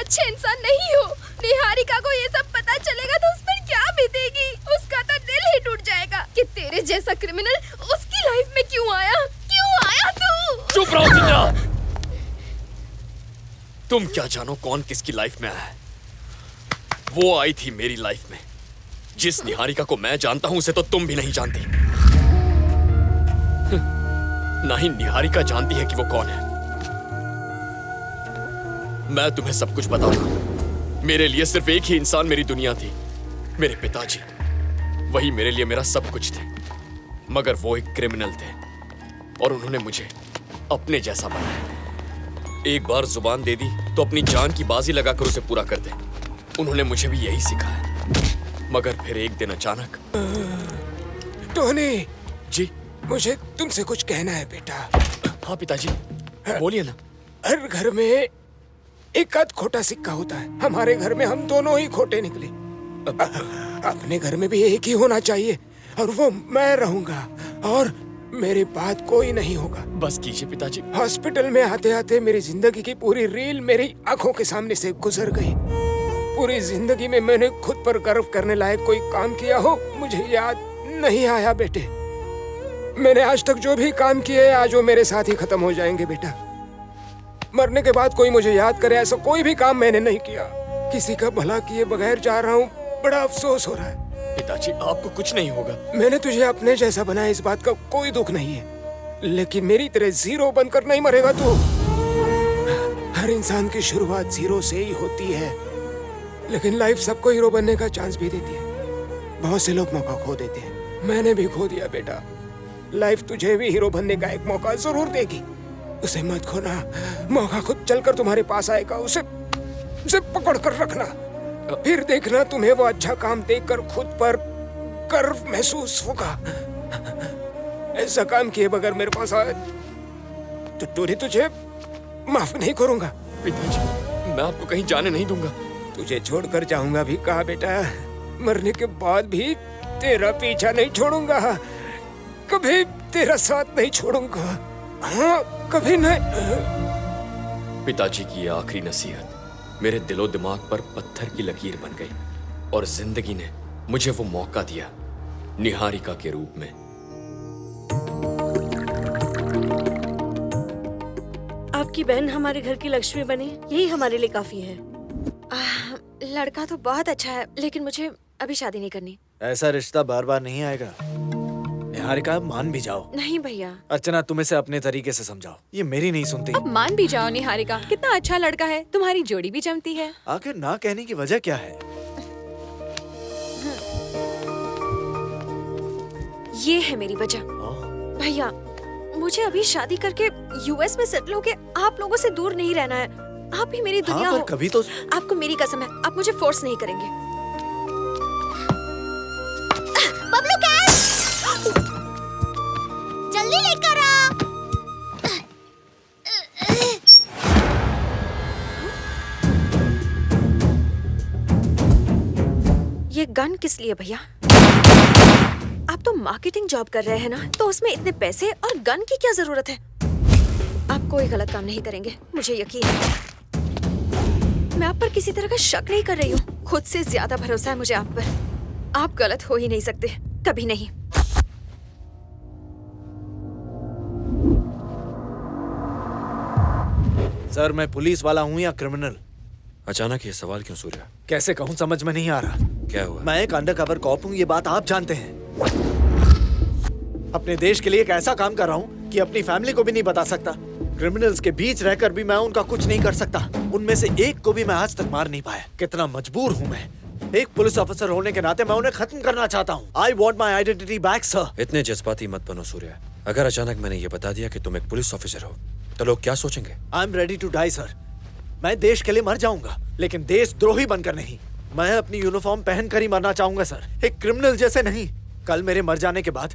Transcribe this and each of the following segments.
अच्छे इंसान नहीं हो। निहारिका को ये सब पता चलेगा तो उस पर क्या बीतेगी। उसका तो दिल ही टूट जाएगा कि तेरे जैसा क्रिमिनल उसकी लाइफ में क्यों आया तू। चुप रहो जिन्ना। तुम क्या जानो कौन किसकी लाइफ में आया है। वो आई थी मेरी लाइफ में। जिस निहारिका को मैं जानता हूं उसे तो तुम भी नहीं जानती। ना ही निहारिका जानती है कि वो कौन है। मैं तुम्हें सब कुछ बताऊंगा। मेरे लिए सिर्फ एक ही इंसान मेरी दुनिया थी, मेरे पिताजी। वही मेरे लिए मेरा सब कुछ थे। मगर वो एक क्रिमिनल थे और उन्होंने मुझे अपने जैसा बनाया। एक बार जुबान दे दी तो अपनी जान की बाजी लगाकर उसे पूरा कर दे। उन्होंने मुझे भी यही सिखाया। मगर फिर एक दिन अचानक। टोनी जी, मुझे तुमसे कुछ कहना है बेटा। हाँ पिताजी, बोलिए ना। हर घर में एक आध खोटा सिक्का होता है। हमारे घर में हम दोनों ही खोटे निकले। अपने घर में भी एक ही होना चाहिए और वो मैं रहूंगा और मेरे बाद कोई नहीं होगा। बस कीजिए पिताजी। हॉस्पिटल में आते आते मेरी जिंदगी की पूरी रील मेरी आंखों के सामने से गुजर गई। पूरी जिंदगी में मैंने खुद पर गर्व करने लायक कोई काम किया हो मुझे याद नहीं आया बेटे। मैंने आज तक जो भी काम किए आज वो मेरे साथ ही खत्म हो जाएंगे बेटा। मरने के बाद कोई मुझे याद करे ऐसा कोई भी काम मैंने नहीं किया। किसी का भला किए बगैर जा रहा हूँ। बड़ा अफसोस हो रहा है। पिताजी आपको कुछ नहीं होगा। मैंने तुझे अपने जैसा बनाया, इस बात का कोई दुख नहीं है। लेकिन मेरी तरह जीरो बनकर नहीं मरेगा तू। हर इंसान की शुरुआत जीरो से ही होती है, लेकिन लाइफ सबको हीरो बनने का चांस भी देती है। बहुत से लोग मौका खो देते हैं। मैंने भी खो दिया बेटा। लाइफ तुझे भी हीरो बनने का एक मौका जरूर देगी। उसे मत खोना। मौका खुद चलकर तुम्हारे पास आएगा। उसे पकड़ कर रखना। फिर देखना तुम्हें वो अच्छा काम देखकर खुद पर गर्व महसूस होगा। ऐसा काम किए बगैर मेरे पास आए तो टोनी तुझे माफ नहीं करूंगा। पिताजी मैं आपको कहीं जाने नहीं दूंगा। तुझे छोड़कर जाऊंगा भी कहा बेटा। मरने के बाद भी तेरा पीछा नहीं छोड़ूंगा। कभी तेरा साथ नहीं छोड़ूंगा। हाँ कभी नहीं। पिताजी की ये आखिरी नसीहत मेरे दिलो दिमाग पर पत्थर की लकीर बन गई और जिंदगी ने मुझे वो मौका दिया निहारिका के रूप में। आपकी बहन हमारे घर की लक्ष्मी बने यही हमारे लिए काफी है। लड़का तो बहुत अच्छा है लेकिन मुझे अभी शादी नहीं करनी। ऐसा रिश्ता बार बार नहीं आएगा। निहारिका मान भी जाओ। नहीं भैया। अर्चना तुम इसे अपने तरीके से समझाओ। ये मेरी नहीं सुनती। अब मान भी जाओ निहारिका, कितना अच्छा लड़का है। तुम्हारी जोड़ी भी जमती है। आखिर ना कहने की वजह क्या है? ये है मेरी वजह। भैया मुझे अभी शादी करके यूएस में सेटल होके आप लोगों से दूर नहीं रहना है। आप ही मेरी दुनिया हाँ, हो। कभी तो आपको मेरी कसम है, आप मुझे फोर्स नहीं करेंगे। बबलू कैश जल्दी लेकर आ। ये गन किस लिए भैया? आप तो मार्केटिंग जॉब कर रहे हैं ना, तो उसमें इतने पैसे और गन की क्या जरूरत है? आप कोई गलत काम नहीं करेंगे, मुझे यकीन है। मैं आप पर किसी तरह का शक नहीं कर रही हूँ। खुद से ज्यादा भरोसा है मुझे आप पर। आप गलत हो ही नहीं सकते, कभी नहीं। सर मैं पुलिस वाला हूँ या क्रिमिनल? अचानक ये सवाल क्यों सूर्या? कैसे कहूँ समझ में नहीं आ रहा। क्या हुआ? मैं एक अंडरकवर कॉप हूँ, ये बात आप जानते हैं। अपने देश के लिए एक ऐसा काम कर रहा हूँ कि अपनी फैमिली को भी नहीं बता सकता। क्रिमिनल्स के बीच रहकर भी मैं उनका कुछ नहीं कर सकता। उनमें से एक को भी मैं आज तक मार नहीं पाया। कितना मजबूर हूँ मैं। एक पुलिस ऑफिसर होने के नाते मैं उन्हें खत्म करना चाहता हूँ। I want my identity back sir. इतने जज्बाती मत बनो सूर्या। अगर अचानक मैंने ये बता दिया कि तुम एक पुलिस ऑफिसर हो तो लोग क्या सोचेंगे? I am ready to die sir. मैं देश के लिए मर जाऊंगा, लेकिन देशद्रोही बनकर नहीं। मैं अपनी यूनिफॉर्म पहनकर ही मरना चाहूंगा सर, एक क्रिमिनल जैसे नहीं। कल मेरे मर जाने के बाद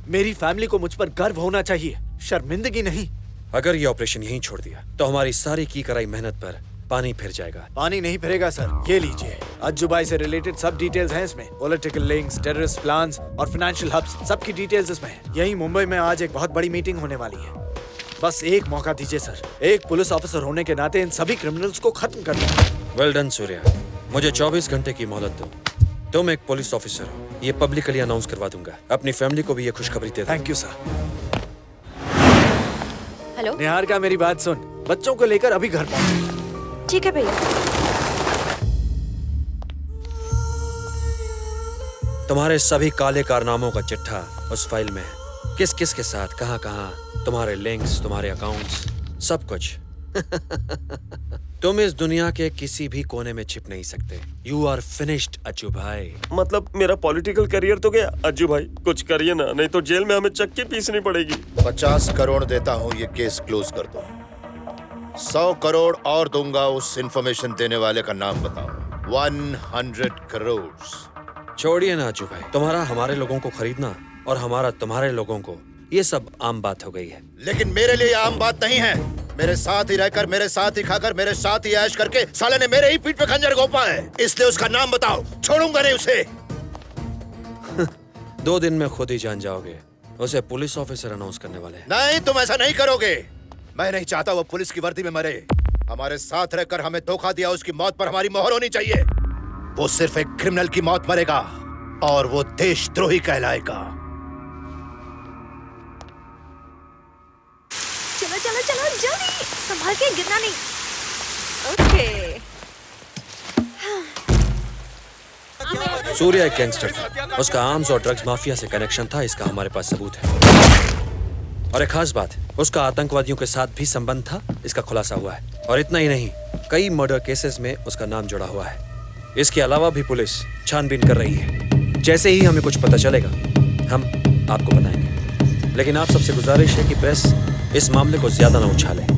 मेरी फैमिली को मुझ पर गर्व होना चाहिए, शर्मिंदगी नहीं। अगर ये ऑपरेशन यहीं छोड़ दिया तो हमारी सारी की कराई मेहनत पर पानी फिर जाएगा। पानी नहीं फिरेगा सर। ये लीजिए, अज्जुबाई से रिलेटेड सब डिटेल्स हैं इसमें। पॉलिटिकल लिंक्स, टेररिस्ट प्लान्स और फाइनेंशियल हब्स, सबकी डिटेल्स इसमें है। यही मुंबई में आज एक बहुत बड़ी मीटिंग होने वाली है। बस एक मौका दीजिए सर। एक पुलिस ऑफिसर होने के नाते इन सभी क्रिमिनल्स को खत्म कर दो। वेल डन सूर्या, मुझे 24 घंटे की मोहलत दो। तुम एक पुलिस ऑफिसर हो, ये पब्लिकली अनाउंस करवा दूंगा। अपनी फैमिली को भी ये खुशखबरी दे दो। Thank you sir. Hello, Niharika मेरी बात सुन, बच्चों को लेकर अभी घर पहुंच। ठीक है भैया। तुम्हारे सभी काले कारनामों का चिट्ठा उस फाइल में है। किस किस के साथ, कहां कहां, तुम्हारे लिंक्स, तुम्हारे अकाउंट्स, सब कुछ। तुम इस दुनिया के किसी भी कोने में छिप नहीं सकते। यू आर फिनिश्ड अज्जू भाई। मतलब मेरा पॉलिटिकल करियर तो गया। अज्जू भाई कुछ करिए ना, नहीं तो जेल में हमें चक्की पीसनी पड़ेगी। 50 करोड़ देता हूँ, ये केस क्लोज कर दो। 100 करोड़ और दूंगा, उस इंफॉर्मेशन देने वाले का नाम बताओ। 100 करोड़। छोड़िए ना अज्जू भाई, तुम्हारा हमारे लोगों को खरीदना और हमारा तुम्हारे लोगों को, ये सब आम बात हो गई है। लेकिन मेरे लिए ये आम बात नहीं है। मेरे साथ ही रहकर, मेरे साथ ही खाकर, मेरे साथ ही ऐश करके साले ने मेरे ही पीठ पे खंजर घोंपा है। इसलिए उसका नाम बताओ, छोड़ूंगा नहीं उसे। 2 दिन में खुद ही जान जाओगे। उसे पुलिस ऑफिसर अनाउंस करने वाले हैं। नहीं, तुम ऐसा नहीं करोगे। मैं नहीं चाहता वो पुलिस की वर्दी में मरे। हमारे साथ रहकर हमें धोखा दिया, उसकी मौत पर हमारी मोहर होनी चाहिए। वो सिर्फ एक क्रिमिनल की मौत मरेगा और वो देशद्रोही कहलाएगा। चलो चलो चलो जल्दी, संभाल के, गिरना नहीं। ओके। सूर्या एक गैंगस्टर था। उसका आर्म्स और ड्रग्स माफिया से कनेक्शन था, इसका हमारे पास सबूत है। और एक खास बात, उसका आतंकवादियों के साथ भी संबंध था, इसका खुलासा हुआ है। और इतना ही नहीं, कई मर्डर केसेस में उसका नाम जुड़ा हुआ है। इसके अलावा भी पुलिस छानबीन कर रही है। जैसे ही हमें कुछ पता चलेगा हम आपको बताएंगे। लेकिन आप सबसे गुजारिश है कि प्रेस इस मामले को ज्यादा ना उछाले।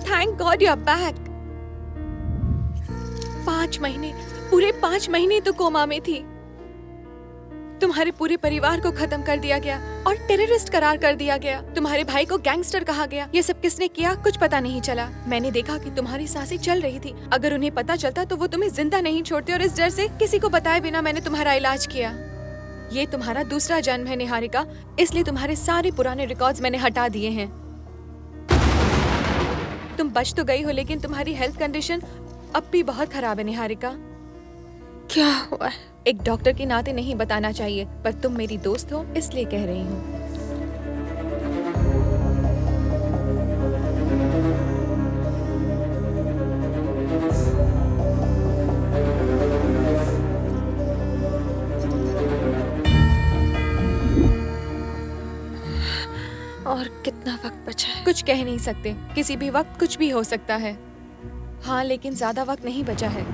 Thank God you are back. 5 महीने, पूरे 5 महीने तो कोमा में थी। तुम्हारे पूरे परिवार को खत्म कर दिया गया और टेररिस्ट करार कर दिया गया। तुम्हारे भाई को गैंगस्टर कहा गया। ये सब किसने किया कुछ पता नहीं चला। मैंने देखा कि तुम्हारी सांसें चल रही थी। अगर उन्हें पता चलता तो वो तुम्हें जिंदा नहीं छोड़ते, और इस डर से किसी को बताए बिना मैंने तुम्हारा इलाज किया। ये तुम्हारा दूसरा जन्म है निहारिका, इसलिए तुम्हारे सारे पुराने रिकॉर्ड्स मैंने हटा दिए हैं। तुम बच तो गई हो, लेकिन तुम्हारी हेल्थ कंडीशन अब भी बहुत खराब है निहारिका। क्या हुआ है? एक डॉक्टर के नाते नहीं बताना चाहिए, पर तुम मेरी दोस्त हो इसलिए कह रही हूँ। और कितना वक्त बचा है? कुछ कह नहीं सकते, किसी भी वक्त कुछ भी हो सकता है। हाँ, लेकिन ज्यादा वक्त नहीं बचा है।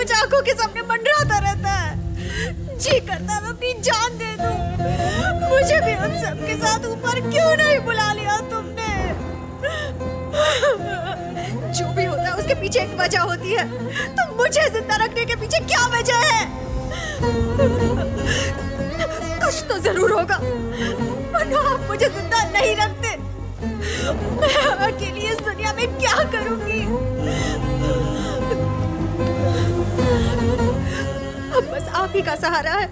कुछ आंखों के सामने मंडराता रहता है। जी करता है मैं अपनी जान दे दूं। मुझे भी उन सब के साथ ऊपर क्यों नहीं बुला लिया तुमने? जो भी होता है उसके पीछे एक वजह होती है। तो मुझे जिंदा रखने के पीछे क्या वजह है? कुछ तो जरूर होगा, वरना आप मुझे जिंदा नहीं रखते। मैं अकेली इस दुनिया में क्या करूंगी? अब बस आप ही का सहारा है।